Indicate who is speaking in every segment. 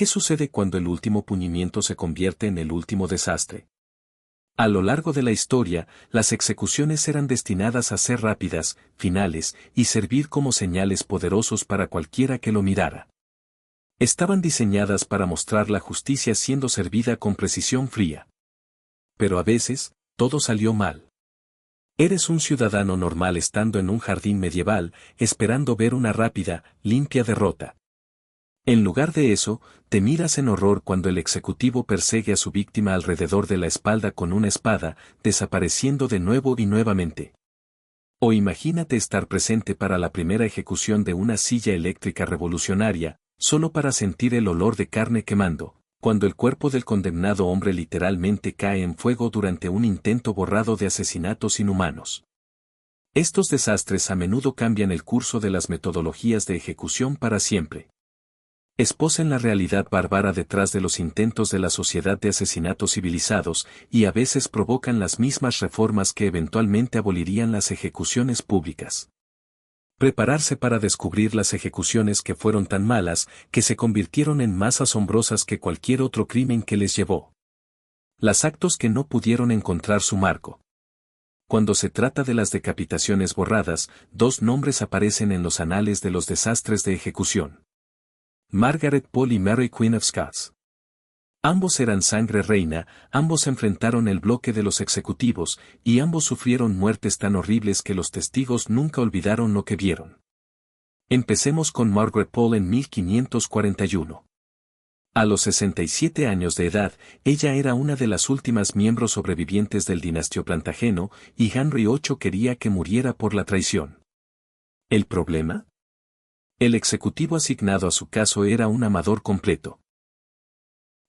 Speaker 1: ¿Qué sucede cuando el último puñimiento se convierte en el último desastre? A lo largo de la historia, las ejecuciones eran destinadas a ser rápidas, finales, y servir como señales poderosos para cualquiera que lo mirara. Estaban diseñadas para mostrar la justicia siendo servida con precisión fría. Pero a veces, todo salió mal. Eres un ciudadano normal estando en un jardín medieval, esperando ver una rápida, limpia derrota. En lugar de eso, te miras en horror cuando el ejecutivo persigue a su víctima alrededor de la espalda con una espada, desapareciendo de nuevo y nuevamente. O imagínate estar presente para la primera ejecución de una silla eléctrica revolucionaria, solo para sentir el olor de carne quemando, cuando el cuerpo del condenado hombre literalmente cae en fuego durante un intento borrado de asesinatos inhumanos. Estos desastres a menudo cambian el curso de las metodologías de ejecución para siempre. Esposan la realidad bárbara detrás de los intentos de la sociedad de asesinatos civilizados, y a veces provocan las mismas reformas que eventualmente abolirían las ejecuciones públicas. Prepararse para descubrir las ejecuciones que fueron tan malas, que se convirtieron en más asombrosas que cualquier otro crimen que les llevó. Las actos que no pudieron encontrar su marco. Cuando se trata de las decapitaciones borradas, dos nombres aparecen en los anales de los desastres de ejecución. Margaret Pole y Mary Queen of Scots. Ambos eran sangre reina, ambos enfrentaron el bloque de los ejecutivos, y ambos sufrieron muertes tan horribles que los testigos nunca olvidaron lo que vieron. Empecemos con Margaret Pole en 1541. A los 67 años de edad, ella era una de las últimas miembros sobrevivientes del dinastio Plantagenet, y Henry VIII quería que muriera por la traición. ¿El problema? El ejecutivo asignado a su caso era un amador completo.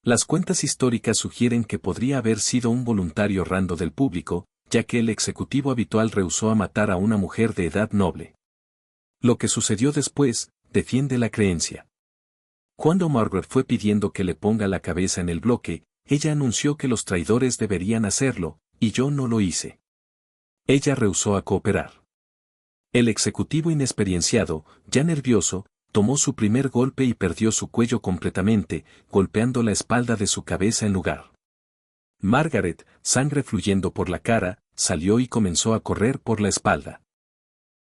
Speaker 1: Las cuentas históricas sugieren que podría haber sido un voluntario rando del público, ya que el ejecutivo habitual rehusó a matar a una mujer de edad noble. Lo que sucedió después, defiende la creencia. Cuando Margaret fue pidiendo que le ponga la cabeza en el bloque, ella anunció que los traidores deberían hacerlo, y yo no lo hice. Ella rehusó a cooperar. El ejecutivo inexperienciado, ya nervioso, tomó su primer golpe y perdió su cuello completamente, golpeando la espalda de su cabeza en lugar. Margaret, sangre fluyendo por la cara, salió y comenzó a correr por la espalda.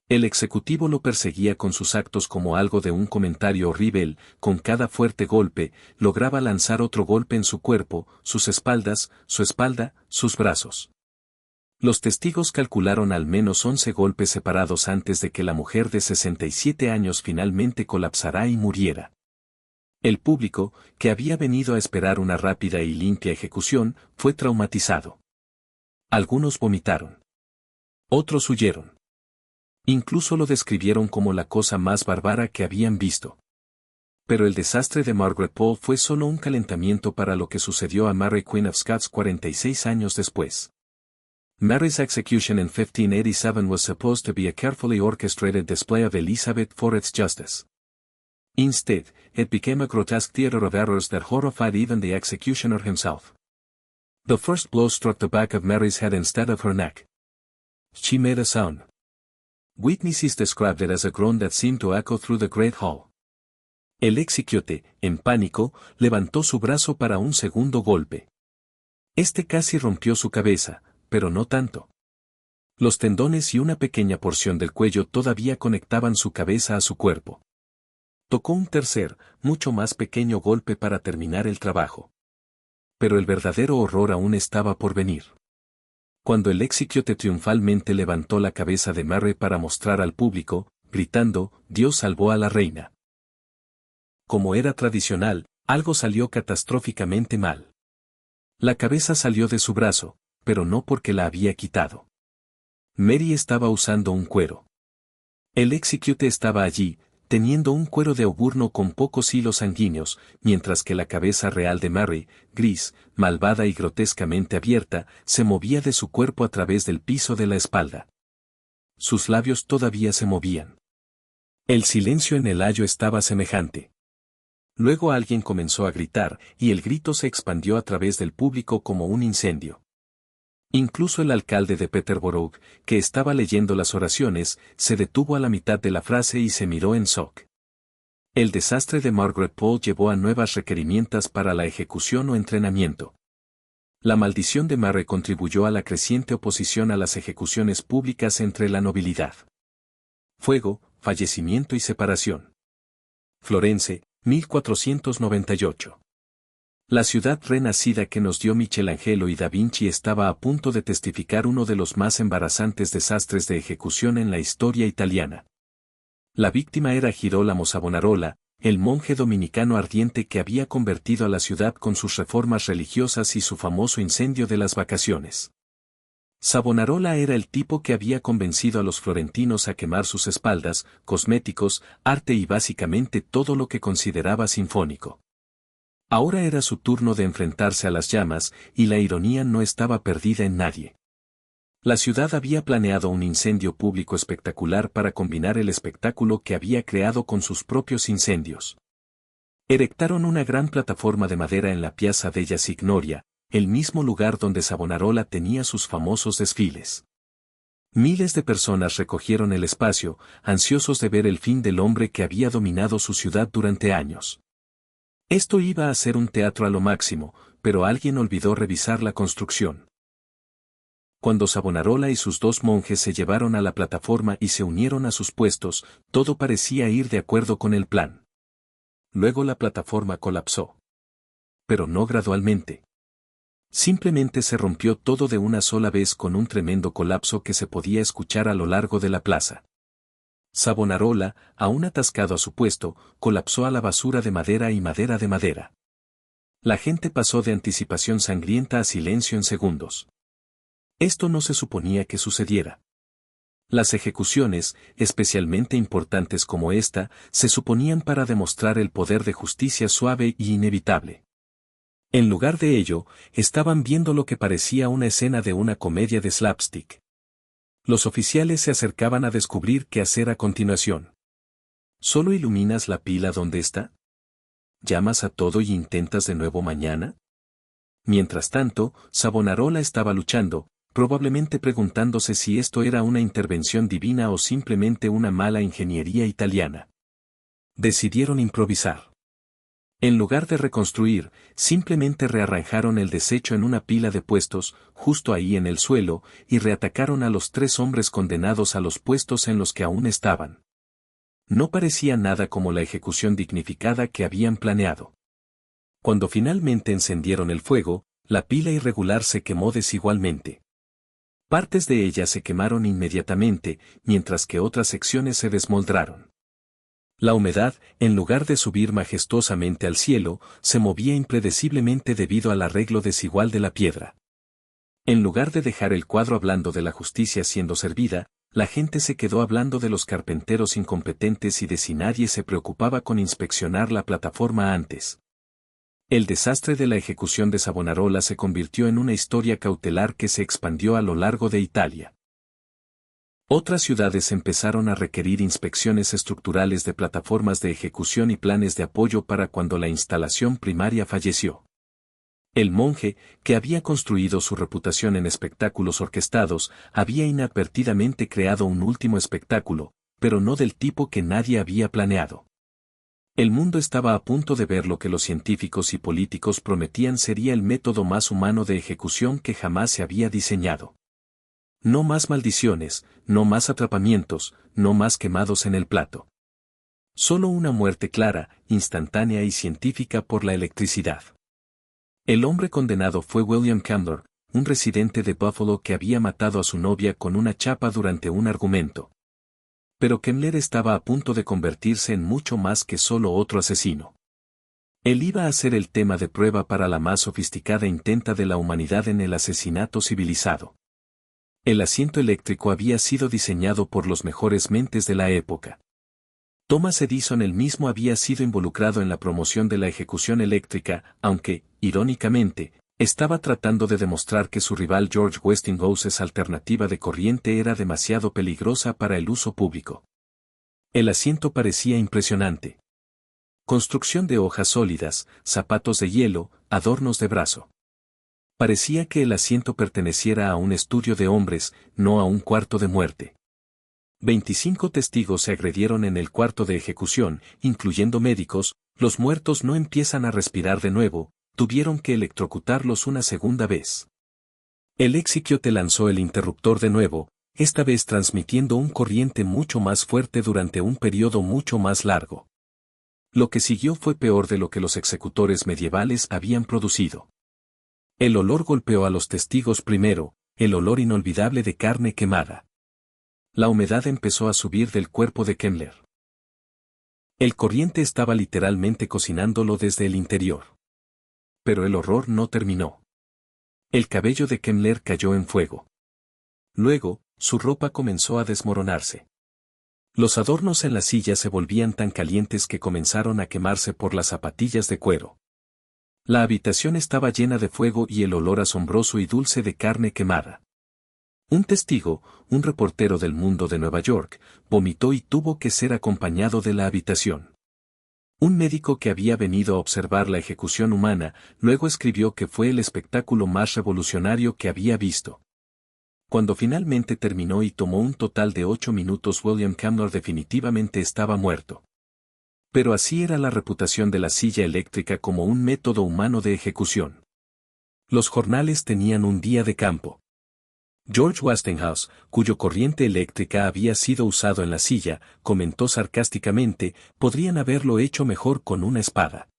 Speaker 1: El ejecutivo lo perseguía con sus actos como algo de un comentario horrible. Con cada fuerte golpe, lograba lanzar otro golpe en su cuerpo, sus espaldas, su espalda, sus brazos. Los testigos calcularon al menos 11 golpes separados antes de que la mujer de 67 años finalmente colapsara y muriera. El público, que había venido a esperar una rápida y limpia ejecución, fue traumatizado. Algunos vomitaron. Otros huyeron. Incluso lo describieron como la cosa más bárbara que habían visto. Pero el desastre de Margaret Pole fue solo un calentamiento para lo que sucedió a Mary Queen of Scots 46 años después. Mary's execution in 1587 was supposed to be a carefully orchestrated display of Elizabeth for its justice. Instead, it became a grotesque theater of errors that horrified even the executioner himself. The first blow struck the back of Mary's head instead of her neck. She made a sound. Witnesses described it as a groan that seemed to echo through the great hall. El executive, en pánico, levantó su brazo para un segundo golpe. Este casi rompió su cabeza, pero no tanto. Los tendones y una pequeña porción del cuello todavía conectaban su cabeza a su cuerpo. Tocó un tercer, mucho más pequeño golpe para terminar el trabajo. Pero el verdadero horror aún estaba por venir. Cuando el executive triunfalmente levantó la cabeza de Mary para mostrar al público, gritando, «Dios salvó a la reina». Como era tradicional, algo salió catastróficamente mal. La cabeza salió de su brazo, pero no porque la había quitado. Mary estaba usando un cuero. El executive estaba allí, teniendo un cuero de auburno con pocos hilos sanguíneos, mientras que la cabeza real de Mary, gris, malvada y grotescamente abierta, se movía de su cuerpo a través del piso de la espalda. Sus labios todavía se movían. El silencio en el ayo estaba semejante. Luego alguien comenzó a gritar, y el grito se expandió a través del público como un incendio. Incluso el alcalde de Peterborough, que estaba leyendo las oraciones, se detuvo a la mitad de la frase y se miró en shock. El desastre de Margaret Paul llevó a nuevos requerimientos para la ejecución o entrenamiento. La maldición de Mary contribuyó a la creciente oposición a las ejecuciones públicas entre la nobilidad. Fuego, fallecimiento y separación. Florence, 1498. La ciudad renacida que nos dio Michelangelo y Da Vinci estaba a punto de testificar uno de los más embarazantes desastres de ejecución en la historia italiana. La víctima era Girolamo Savonarola, el monje dominicano ardiente que había convertido a la ciudad con sus reformas religiosas y su famoso incendio de las vacaciones. Savonarola era el tipo que había convencido a los florentinos a quemar sus espaldas, cosméticos, arte y básicamente todo lo que consideraba sinfónico. Ahora era su turno de enfrentarse a las llamas, y la ironía no estaba perdida en nadie. La ciudad había planeado un incendio público espectacular para combinar el espectáculo que había creado con sus propios incendios. Erectaron una gran plataforma de madera en la Piazza della Signoria, el mismo lugar donde Savonarola tenía sus famosos desfiles. Miles de personas recogieron el espacio, ansiosos de ver el fin del hombre que había dominado su ciudad durante años. Esto iba a ser un teatro a lo máximo, pero alguien olvidó revisar la construcción. Cuando Savonarola y sus dos monjes se llevaron a la plataforma y se unieron a sus puestos, todo parecía ir de acuerdo con el plan. Luego la plataforma colapsó. Pero no gradualmente. Simplemente se rompió todo de una sola vez con un tremendo colapso que se podía escuchar a lo largo de la plaza. Savonarola, aún atascado a su puesto, colapsó a la basura de madera y madera de madera. La gente pasó de anticipación sangrienta a silencio en segundos. Esto no se suponía que sucediera. Las ejecuciones, especialmente importantes como esta, se suponían para demostrar el poder de justicia suave y inevitable. En lugar de ello, estaban viendo lo que parecía una escena de una comedia de slapstick. Los oficiales se acercaban a descubrir qué hacer a continuación. ¿Solo iluminas la pila donde está? ¿Llamas a todo y intentas de nuevo mañana? Mientras tanto, Savonarola estaba luchando, probablemente preguntándose si esto era una intervención divina o simplemente una mala ingeniería italiana. Decidieron improvisar. En lugar de reconstruir, simplemente rearranjaron el desecho en una pila de puestos, justo ahí en el suelo, y reatacaron a los 3 hombres condenados a los puestos en los que aún estaban. No parecía nada como la ejecución dignificada que habían planeado. Cuando finalmente encendieron el fuego, la pila irregular se quemó desigualmente. Partes de ella se quemaron inmediatamente, mientras que otras secciones se desmoldraron. La humedad, en lugar de subir majestuosamente al cielo, se movía impredeciblemente debido al arreglo desigual de la piedra. En lugar de dejar el cuadro hablando de la justicia siendo servida, la gente se quedó hablando de los carpinteros incompetentes y de si nadie se preocupaba con inspeccionar la plataforma antes. El desastre de la ejecución de Savonarola se convirtió en una historia cautelar que se expandió a lo largo de Italia. Otras ciudades empezaron a requerir inspecciones estructurales de plataformas de ejecución y planes de apoyo para cuando la instalación primaria falleció. El monje, que había construido su reputación en espectáculos orquestados, había inadvertidamente creado un último espectáculo, pero no del tipo que nadie había planeado. El mundo estaba a punto de ver lo que los científicos y políticos prometían sería el método más humano de ejecución que jamás se había diseñado. No más maldiciones, no más atrapamientos, no más quemados en el plato. Solo una muerte clara, instantánea y científica por la electricidad. El hombre condenado fue William Candler, un residente de Buffalo que había matado a su novia con una chapa durante un argumento. Pero Kemmler estaba a punto de convertirse en mucho más que solo otro asesino. Él iba a ser el tema de prueba para la más sofisticada intenta de la humanidad en el asesinato civilizado. El asiento eléctrico había sido diseñado por los mejores mentes de la época. Thomas Edison él mismo había sido involucrado en la promoción de la ejecución eléctrica, aunque, irónicamente, estaba tratando de demostrar que su rival George Westinghouse's alternativa de corriente era demasiado peligrosa para el uso público. El asiento parecía impresionante. Construcción de hojas sólidas, zapatos de hielo, adornos de brazo. Parecía que el asiento perteneciera a un estudio de hombres, no a un cuarto de muerte. 25 testigos se agredieron en el cuarto de ejecución, incluyendo médicos. Los muertos no empiezan a respirar de nuevo, tuvieron que electrocutarlos una segunda vez. El executor lanzó el interruptor de nuevo, esta vez transmitiendo un corriente mucho más fuerte durante un periodo mucho más largo. Lo que siguió fue peor de lo que los ejecutores medievales habían producido. El olor golpeó a los testigos primero, el olor inolvidable de carne quemada. La humedad empezó a subir del cuerpo de Kemmler. El corriente estaba literalmente cocinándolo desde el interior. Pero el horror no terminó. El cabello de Kemmler cayó en fuego. Luego, su ropa comenzó a desmoronarse. Los adornos en la silla se volvían tan calientes que comenzaron a quemarse por las zapatillas de cuero. La habitación estaba llena de fuego y el olor asombroso y dulce de carne quemada. Un testigo, un reportero del Mundo de Nueva York, vomitó y tuvo que ser acompañado de la habitación. Un médico que había venido a observar la ejecución humana, luego escribió que fue el espectáculo más revolucionario que había visto. Cuando finalmente terminó y tomó un total de 8 minutos, William Kemmler definitivamente estaba muerto. Pero así era la reputación de la silla eléctrica como un método humano de ejecución. Los jornales tenían un día de campo. George Westinghouse, cuyo corriente eléctrica había sido usado en la silla, comentó sarcásticamente, podrían haberlo hecho mejor con una espada.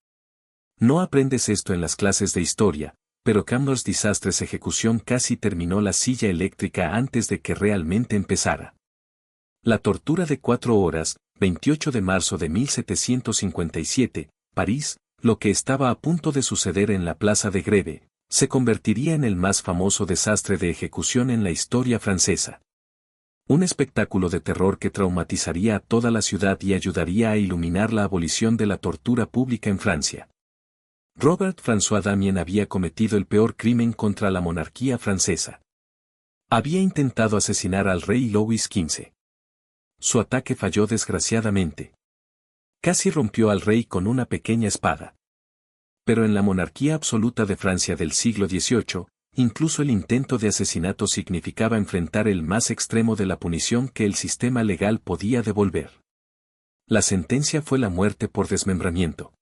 Speaker 1: No aprendes esto en las clases de historia, pero Kemmler's desastres ejecución casi terminó la silla eléctrica antes de que realmente empezara. La tortura de 4 horas, 28 de marzo de 1757, París, lo que estaba a punto de suceder en la Plaza de Greve, se convertiría en el más famoso desastre de ejecución en la historia francesa. Un espectáculo de terror que traumatizaría a toda la ciudad y ayudaría a iluminar la abolición de la tortura pública en Francia. Robert François Damien había cometido el peor crimen contra la monarquía francesa. Había intentado asesinar al rey Louis XV. Su ataque falló desgraciadamente. Casi rompió al rey con una pequeña espada. Pero en la monarquía absoluta de Francia del siglo XVIII, incluso el intento de asesinato significaba enfrentar el más extremo de la punición que el sistema legal podía devolver. La sentencia fue la muerte por desmembramiento.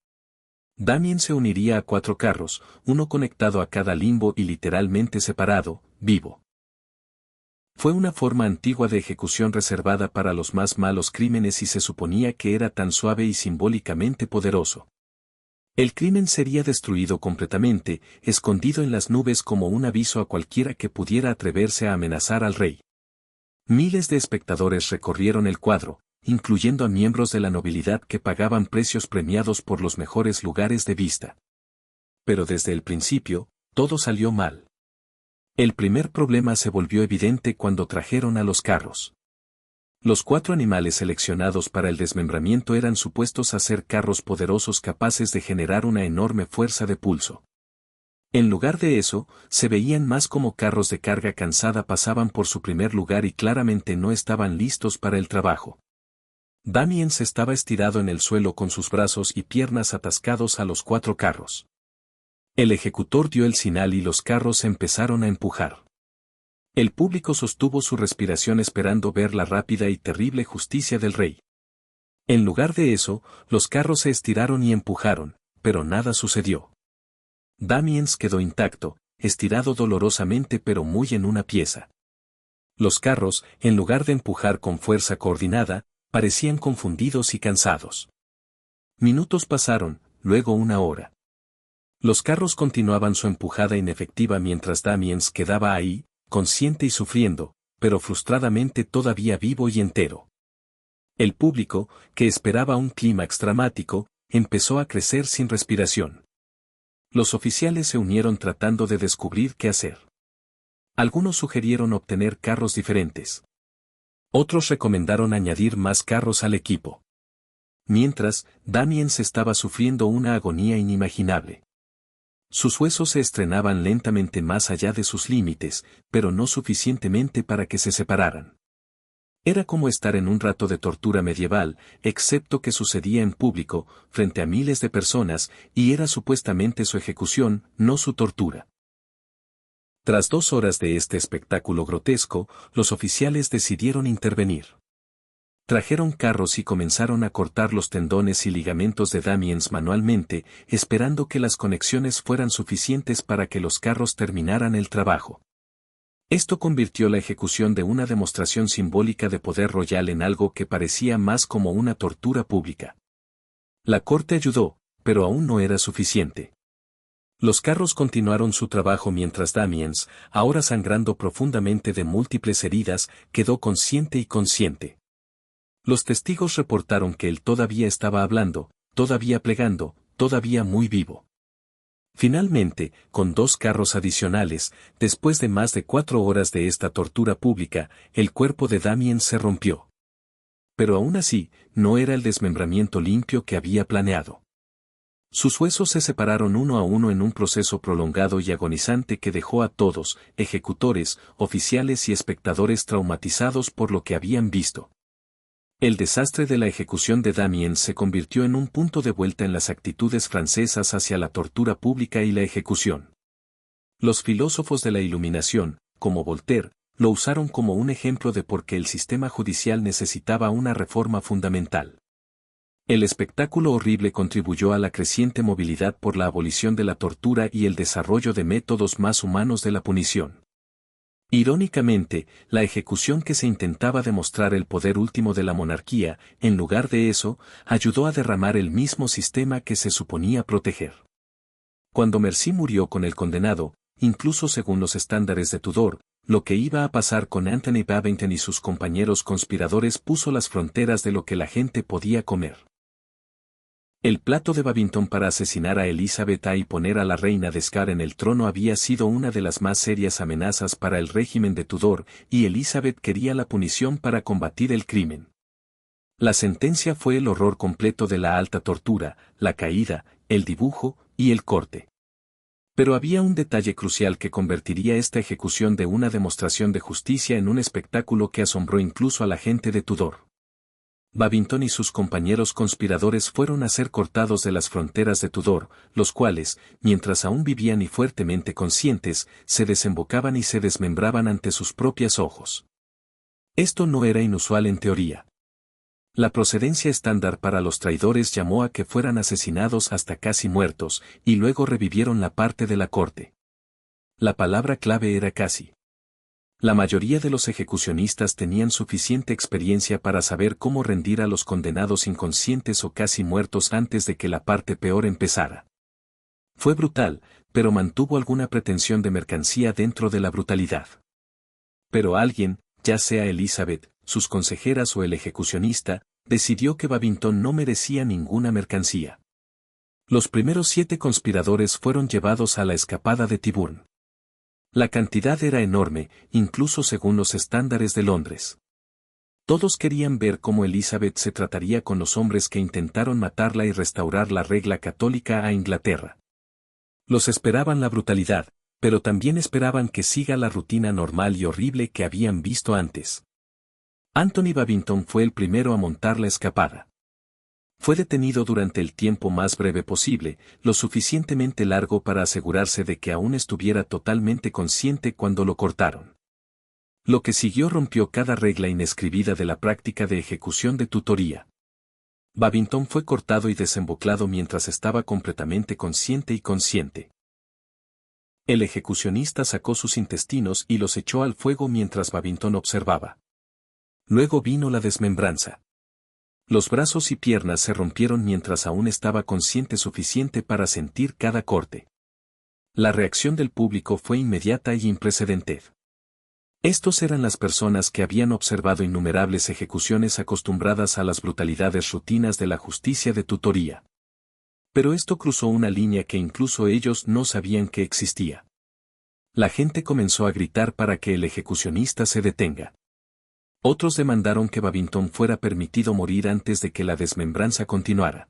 Speaker 1: Damien se uniría a 4 carros, uno conectado a cada limbo y literalmente separado, vivo. Fue una forma antigua de ejecución reservada para los más malos crímenes y se suponía que era tan suave y simbólicamente poderoso. El crimen sería destruido completamente, escondido en las nubes como un aviso a cualquiera que pudiera atreverse a amenazar al rey. Miles de espectadores recorrieron el cuadro, incluyendo a miembros de la nobilidad que pagaban precios premiados por los mejores lugares de vista. Pero desde el principio, todo salió mal. El primer problema se volvió evidente cuando trajeron a los carros. Los 4 animales seleccionados para el desmembramiento eran supuestos a ser carros poderosos capaces de generar una enorme fuerza de pulso. En lugar de eso, se veían más como carros de carga cansada pasaban por su primer lugar y claramente no estaban listos para el trabajo. Damien se estaba estirado en el suelo con sus brazos y piernas atascados a los 4 carros. El ejecutor dio el señal y los carros empezaron a empujar. El público sostuvo su respiración esperando ver la rápida y terrible justicia del rey. En lugar de eso, los carros se estiraron y empujaron, pero nada sucedió. Damiens quedó intacto, estirado dolorosamente pero muy en una pieza. Los carros, en lugar de empujar con fuerza coordinada, parecían confundidos y cansados. Minutos pasaron, luego 1 hora. Los carros continuaban su empujada inefectiva mientras Damiens quedaba ahí, consciente y sufriendo, pero frustradamente todavía vivo y entero. El público, que esperaba un clímax dramático, empezó a crecer sin respiración. Los oficiales se unieron tratando de descubrir qué hacer. Algunos sugirieron obtener carros diferentes. Otros recomendaron añadir más carros al equipo. Mientras, Damiens estaba sufriendo una agonía inimaginable. Sus huesos se estrenaban lentamente más allá de sus límites, pero no suficientemente para que se separaran. Era como estar en un rato de tortura medieval, excepto que sucedía en público, frente a miles de personas, y era supuestamente su ejecución, no su tortura. Tras 2 horas de este espectáculo grotesco, los oficiales decidieron intervenir. Trajeron carros y comenzaron a cortar los tendones y ligamentos de Damiens manualmente, esperando que las conexiones fueran suficientes para que los carros terminaran el trabajo. Esto convirtió la ejecución de una demostración simbólica de poder royal en algo que parecía más como una tortura pública. La corte ayudó, pero aún no era suficiente. Los carros continuaron su trabajo mientras Damiens, ahora sangrando profundamente de múltiples heridas, quedó consciente y consciente. Los testigos reportaron que él todavía estaba hablando, todavía plegando, todavía muy vivo. Finalmente, con 2 carros adicionales, después de más de 4 horas de esta tortura pública, el cuerpo de Damiens se rompió. Pero aún así, no era el desmembramiento limpio que había planeado. Sus huesos se separaron uno a uno en un proceso prolongado y agonizante que dejó a todos, ejecutores, oficiales y espectadores traumatizados por lo que habían visto. El desastre de la ejecución de Damiens se convirtió en un punto de vuelta en las actitudes francesas hacia la tortura pública y la ejecución. Los filósofos de la Iluminación, como Voltaire, lo usaron como un ejemplo de por qué el sistema judicial necesitaba una reforma fundamental. El espectáculo horrible contribuyó a la creciente movilidad por la abolición de la tortura y el desarrollo de métodos más humanos de la punición. Irónicamente, la ejecución que se intentaba demostrar el poder último de la monarquía, en lugar de eso, ayudó a derramar el mismo sistema que se suponía proteger. Cuando Mercy murió con el condenado, incluso según los estándares de Tudor, lo que iba a pasar con Anthony Babington y sus compañeros conspiradores puso las fronteras de lo que la gente podía comer. El plato de Babington para asesinar a Elizabeth y poner a la reina de Scar en el trono había sido una de las más serias amenazas para el régimen de Tudor, y Elizabeth quería la punición para combatir el crimen. La sentencia fue el horror completo de la alta tortura, la caída, el dibujo y el corte. Pero había un detalle crucial que convertiría esta ejecución de una demostración de justicia en un espectáculo que asombró incluso a la gente de Tudor. Babington y sus compañeros conspiradores fueron a ser cortados de las fronteras de Tudor, los cuales, mientras aún vivían y fuertemente conscientes, se desembocaban y se desmembraban ante sus propios ojos. Esto no era inusual en teoría. La procedencia estándar para los traidores llamó a que fueran asesinados hasta casi muertos, y luego revivieron la parte de la corte. La palabra clave era casi. La mayoría de los ejecucionistas tenían suficiente experiencia para saber cómo rendir a los condenados inconscientes o casi muertos antes de que la parte peor empezara. Fue brutal, pero mantuvo alguna pretensión de mercancía dentro de la brutalidad. Pero alguien, ya sea Elizabeth, sus consejeras o el ejecucionista, decidió que Babington no merecía ninguna mercancía. Los primeros 7 conspiradores fueron llevados a la escapada de Tyburn. La cantidad era enorme, incluso según los estándares de Londres. Todos querían ver cómo Elizabeth se trataría con los hombres que intentaron matarla y restaurar la regla católica a Inglaterra. Los esperaban la brutalidad, pero también esperaban que siga la rutina normal y horrible que habían visto antes. Anthony Babington fue el primero a montar la escapada. Fue detenido durante el tiempo más breve posible, lo suficientemente largo para asegurarse de que aún estuviera totalmente consciente cuando lo cortaron. Lo que siguió rompió cada regla inescribida de la práctica de ejecución de tutoría. Babington fue cortado y desembocado mientras estaba completamente consciente y consciente. El ejecucionista sacó sus intestinos y los echó al fuego mientras Babington observaba. Luego vino la desmembranza. Los brazos y piernas se rompieron mientras aún estaba consciente suficiente para sentir cada corte. La reacción del público fue inmediata y imprecedente. Estos eran las personas que habían observado innumerables ejecuciones acostumbradas a las brutalidades rutinas de la justicia de tutoría. Pero esto cruzó una línea que incluso ellos no sabían que existía. La gente comenzó a gritar para que el ejecucionista se detenga. Otros demandaron que Babington fuera permitido morir antes de que la desmembranza continuara.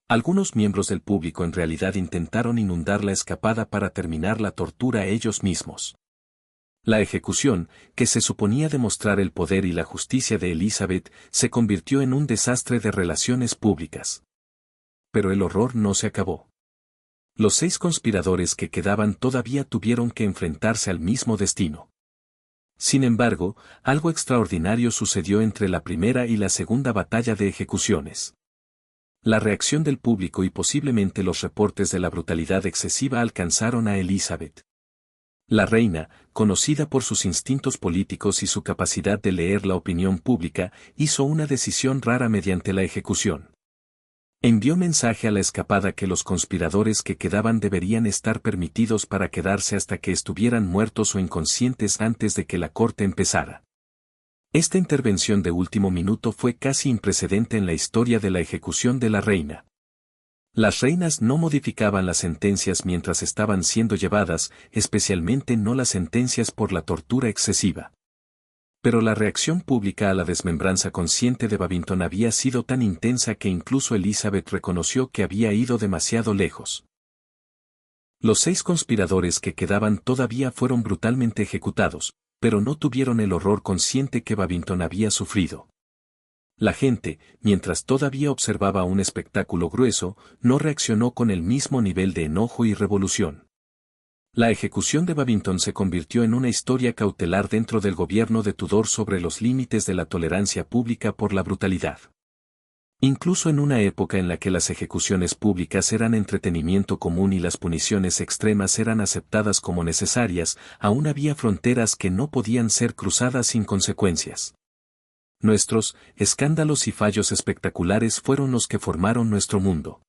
Speaker 1: Algunos miembros del público en realidad intentaron inundar la escapada para terminar la tortura ellos mismos. La ejecución, que se suponía demostrar el poder y la justicia de Elizabeth, se convirtió en un desastre de relaciones públicas. Pero el horror no se acabó. Los 6 conspiradores que quedaban todavía tuvieron que enfrentarse al mismo destino. Sin embargo, algo extraordinario sucedió entre la primera y la segunda batalla de ejecuciones. La reacción del público y posiblemente los reportes de la brutalidad excesiva alcanzaron a Elizabeth. La reina, conocida por sus instintos políticos y su capacidad de leer la opinión pública, hizo una decisión rara mediante la ejecución. Envió mensaje a la escapada que los conspiradores que quedaban deberían estar permitidos para quedarse hasta que estuvieran muertos o inconscientes antes de que la corte empezara. Esta intervención de último minuto fue casi imprecedente en la historia de la ejecución de la reina. Las reinas no modificaban las sentencias mientras estaban siendo llevadas, especialmente no las sentencias por la tortura excesiva. Pero la reacción pública a la desmembranza consciente de Babington había sido tan intensa que incluso Elizabeth reconoció que había ido demasiado lejos. Los 6 conspiradores que quedaban todavía fueron brutalmente ejecutados, pero no tuvieron el horror consciente que Babington había sufrido. La gente, mientras todavía observaba un espectáculo grueso, no reaccionó con el mismo nivel de enojo y revolución. La ejecución de Babington se convirtió en una historia cautelar dentro del gobierno de Tudor sobre los límites de la tolerancia pública por la brutalidad. Incluso en una época en la que las ejecuciones públicas eran entretenimiento común y las puniciones extremas eran aceptadas como necesarias, aún había fronteras que no podían ser cruzadas sin consecuencias. Nuestros escándalos y fallos espectaculares fueron los que formaron nuestro mundo.